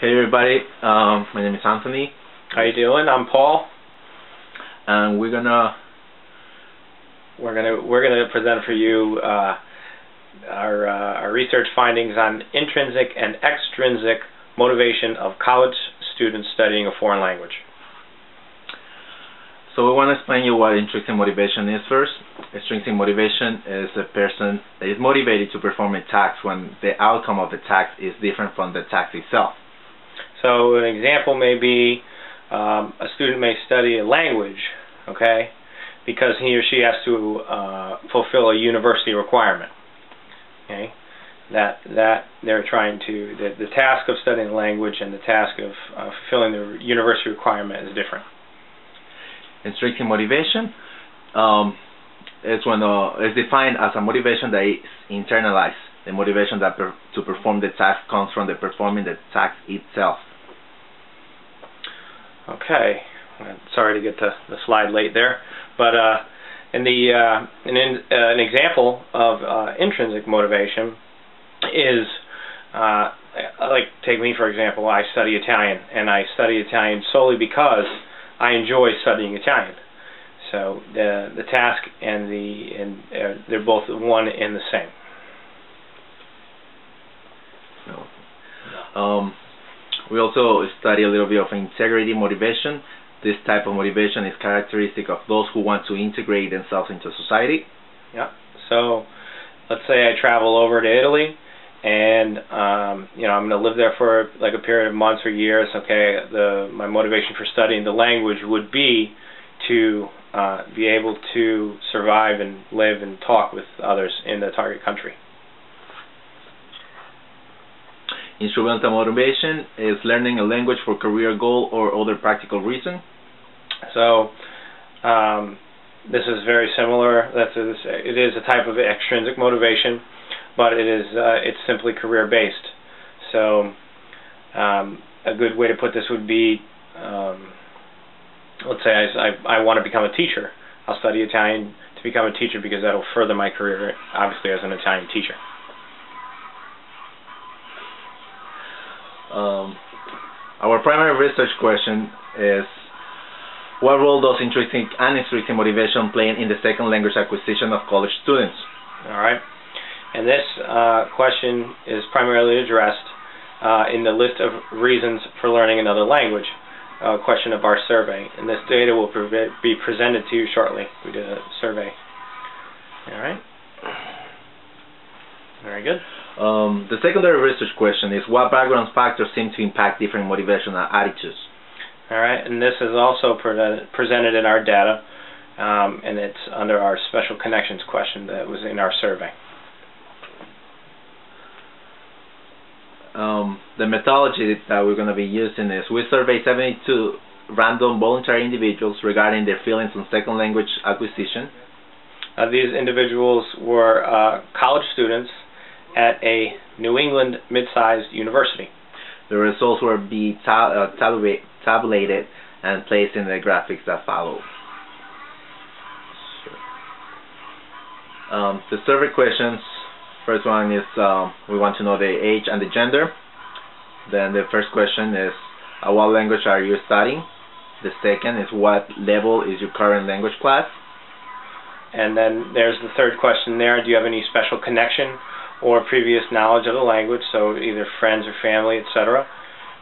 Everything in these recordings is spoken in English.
Hey everybody, my name is Anthony. How you doing? I'm Paul. And we're gonna present for you our research findings on intrinsic and extrinsic motivation of college students studying a foreign language. So we want to explain you what intrinsic motivation is first. Intrinsic motivation is a person that is motivated to perform a task when the outcome of the task is different from the task itself. So an example may be a student may study a language, okay, because he or she has to fulfill a university requirement. Okay, that they're trying to the task of studying a language and the task of fulfilling the university requirement is different. Intrinsic motivation is defined as a motivation that is internalized. The motivation that to perform the task comes from the performing the task itself. Okay, sorry to get the slide late there, but an example of intrinsic motivation is like take me for example. I study Italian, and I study Italian solely because I enjoy studying Italian. So the task and they're both one and the same. We also study a little bit of integrity motivation. This type of motivation is characteristic of those who want to integrate themselves into society. Yeah. So let's say I travel over to Italy, and I'm going to live there for like a period of months or years. Okay. My motivation for studying the language would be to be able to survive and live and talk with others in the target country. Instrumental motivation is learning a language for career goal or other practical reason. So this is very similar. It is a type of extrinsic motivation, but it's simply career based. So a good way to put this would be, let's say I want to become a teacher. I'll study Italian to become a teacher because that'll further my career, obviously, as an Italian teacher. Our primary research question is, what role does intrinsic and extrinsic motivation play in the second language acquisition of college students? All right. And this question is primarily addressed in the list of reasons for learning another language question of our survey. And this data will be presented to you shortly. We did a survey. All right. Very good. The secondary research question is, what background factors seem to impact different motivational attitudes? All right, and this is also presented in our data, and it's under our special connections question that was in our survey. The methodology that we're going to be using is, we surveyed 72 random voluntary individuals regarding their feelings on second language acquisition. These individuals were college students at a New England mid-sized university. The results will be tabulated and placed in the graphics that follow. The survey questions, first one is we want to know the age and the gender. Then the first question is, what language are you studying? The second is, what level is your current language class? And then there's the third question there, do you have any special connection or previous knowledge of the language, so either friends or family, etc.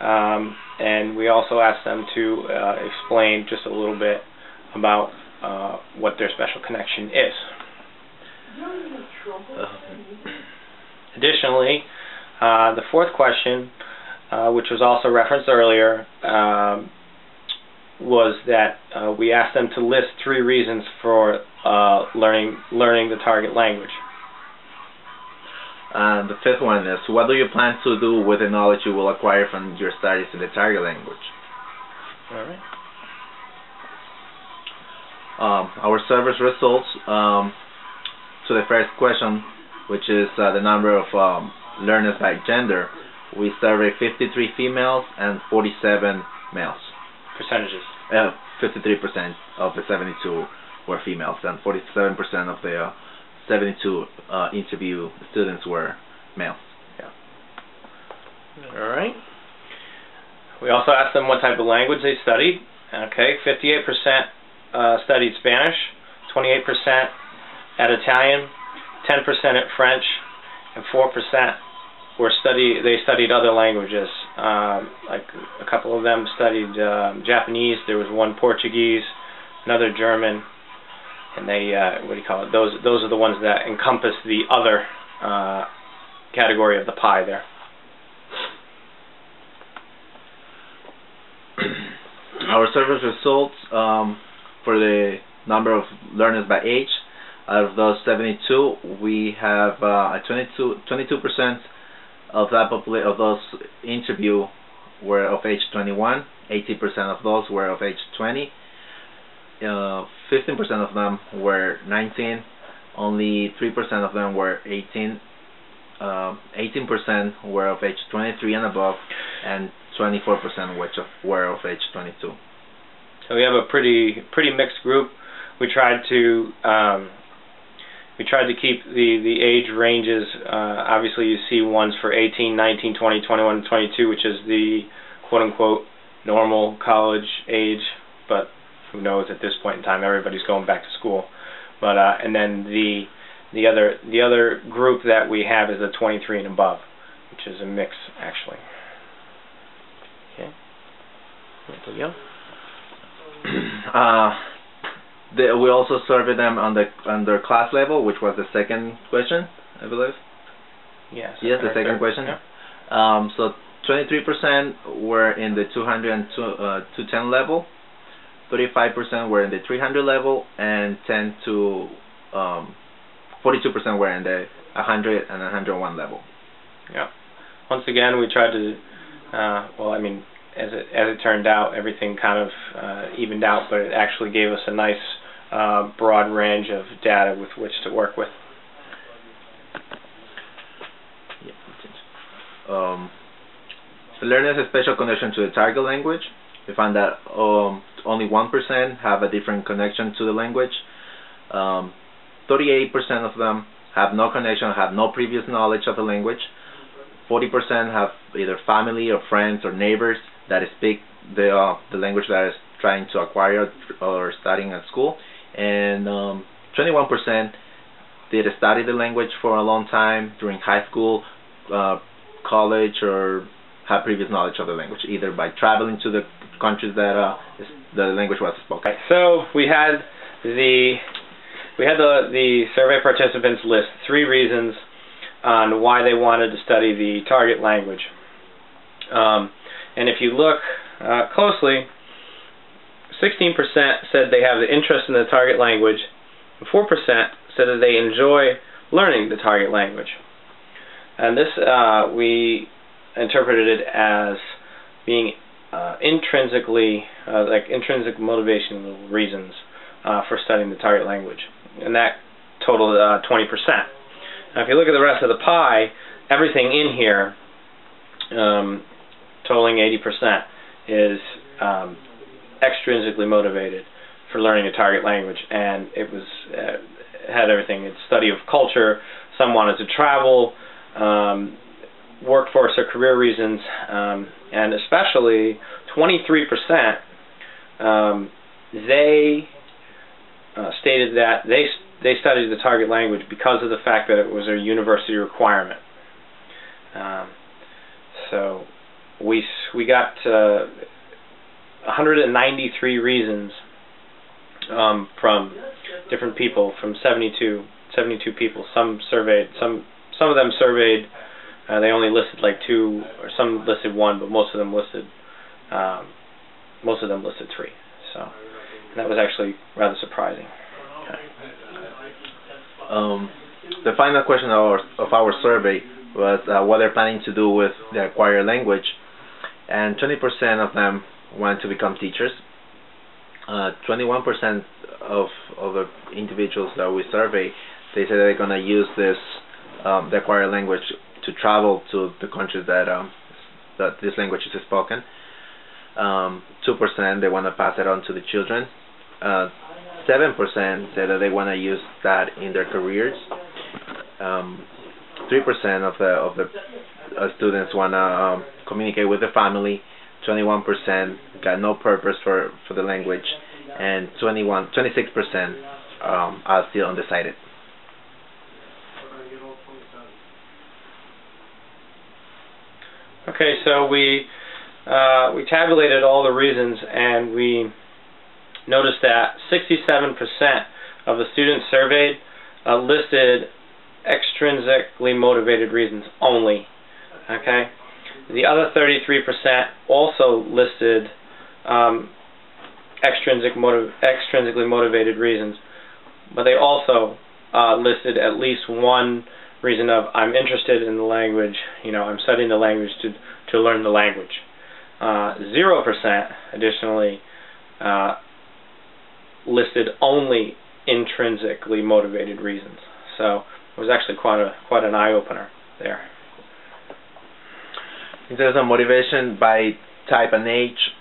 And we also asked them to explain just a little bit about what their special connection is. Additionally, the fourth question, which was also referenced earlier, was that we asked them to list 3 reasons for learning the target language. The fifth one is, what do you plan to do with the knowledge you will acquire from your studies in the target language? All right. Our survey results to the first question, which is the number of learners by gender. We surveyed 53 females and 47 males. Percentages. 53% of the 72 were females, and 47% of the 72 interview students were males. Yeah. All right. We also asked them what type of language they studied. Okay, 58% studied Spanish, 28% at Italian, 10% at French, and 4% they studied other languages. Like a couple of them studied Japanese. There was one Portuguese, another German, and they those are the ones that encompass the other category of the pie there. Our survey results for the number of learners by age. Out of those 72, we have 22% of those interviewed were of age 21. 80% of those were of age 20. 15% of them were 19. Only 3% of them were 18. 18% were of age 23 and above, and 24% were of age 22. So we have a pretty mixed group. We tried to keep the age ranges. Obviously, you see ones for 18, 19, 20, 21, and 22, which is the quote-unquote normal college age. But who knows? At this point in time, everybody's going back to school. But and then the other group that we have is the 23 and above, which is a mix actually. Okay. There you go. We also surveyed them on their class level, which was the second question, I believe. Yes. Yes, the second question. Yeah. So 23% were in the 200 and 210 level, 35% were in the 300 level, and 42% were in the 100 and 101 level. Yeah. Once again, we tried to. Well, I mean, as it turned out, everything kind of evened out, but it actually gave us a nice broad range of data with which to work with. The learners have special connection to the target language. We found that only 1% have a different connection to the language. 38% of them have no connection, have no previous knowledge of the language. 40% have either family or friends or neighbors that speak the language that is trying to acquire or studying at school, and 21% did study the language for a long time during high school, college, or have previous knowledge of the language, either by traveling to the countries that the language was spoken. Okay, so we had the survey participants list 3 reasons on why they wanted to study the target language. And if you look closely, 16% said they have the interest in the target language, and 4% said that they enjoy learning the target language. And this we interpreted it as being intrinsically, like intrinsic motivational reasons for studying the target language. And that totaled 20%. Now if you look at the rest of the pie, everything in here, totaling 80%, is extrinsically motivated for learning a target language, and it was had everything. It's study of culture. Some wanted to travel, workforce or career reasons, and especially 23%. They stated that they studied the target language because of the fact that it was a university requirement. So we got 193 reasons from different people, from 72 people. Some of them surveyed. They only listed like 2, or some listed 1, but most of them listed 3. So that was actually rather surprising. The final question of our survey was what they're planning to do with the acquired language, and 20% of them want to become teachers. 21% of the individuals that we surveyed, they said they're going to use this the acquired language to travel to the countries that this language is spoken. 2% they want to pass it on to the children. 7% say that they want to use that in their careers. 3% of the students want to communicate with the family. 21% got no purpose for the language, and 26% are still undecided. Okay, so we tabulated all the reasons, and we noticed that 67% of the students surveyed listed extrinsically motivated reasons only. Okay, the other 33% also listed extrinsically motivated reasons, but they also listed at least one reason of I'm interested in the language, I'm studying the language to learn the language. 0% additionally listed only intrinsically motivated reasons. So it was actually quite an eye-opener there. In terms of motivation by type and age,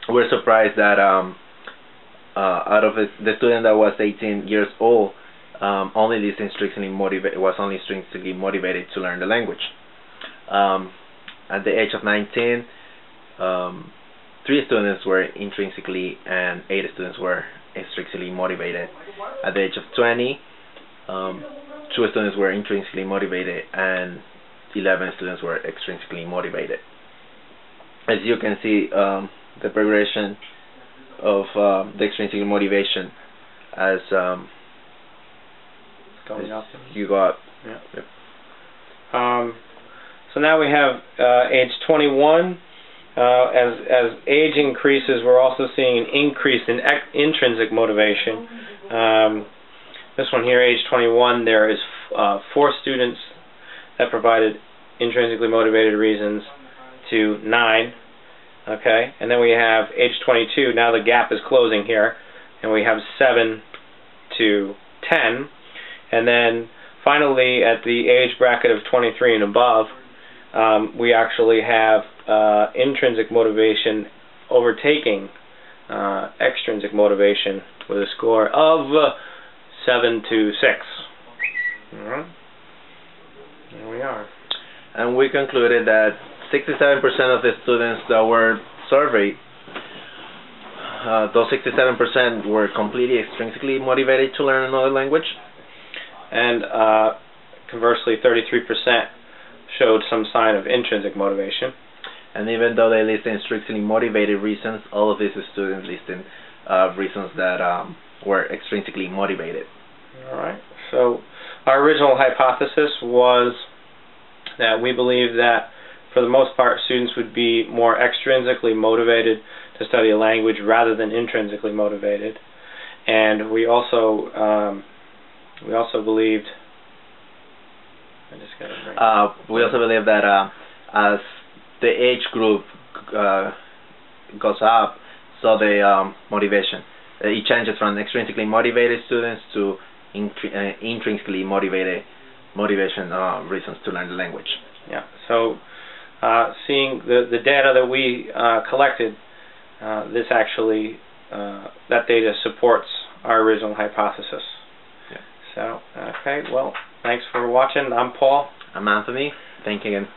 we're surprised that out of the student that was 18 years old, was only intrinsically motivated to learn the language. At the age of 19, 3 students were intrinsically and 8 students were extrinsically motivated. At the age of 20, 2 students were intrinsically motivated and 11 students were extrinsically motivated. As you can see, the progression of the extrinsic motivation as going up. You got. Yeah. Yep. So now we have age 21. As age increases, we're also seeing an increase in intrinsic motivation. This one here, age 21, there is 4 students that provided intrinsically motivated reasons to 9. Okay, and then we have age 22. Now the gap is closing here, and we have 7 to 10. And then finally, at the age bracket of 23 and above, we actually have intrinsic motivation overtaking extrinsic motivation with a score of 7 to 6. Alright. There we are. And we concluded that 67% of the students that were surveyed, those 67% were completely extrinsically motivated to learn another language. And conversely, 33% showed some sign of intrinsic motivation. And even though they listed intrinsically motivated reasons, all of these students listed reasons that were extrinsically motivated. Alright, so our original hypothesis was that we believe that for the most part students would be more extrinsically motivated to study a language rather than intrinsically motivated. And we also believed we also believe that as the age group goes up, so the motivation it changes from extrinsically motivated students to intrinsically motivated reasons to learn the language. Yeah. So seeing the data that we collected, this actually that data supports our original hypothesis. Yeah. So okay, well, thanks for watching. I'm Paul. I'm Anthony. Thank you again.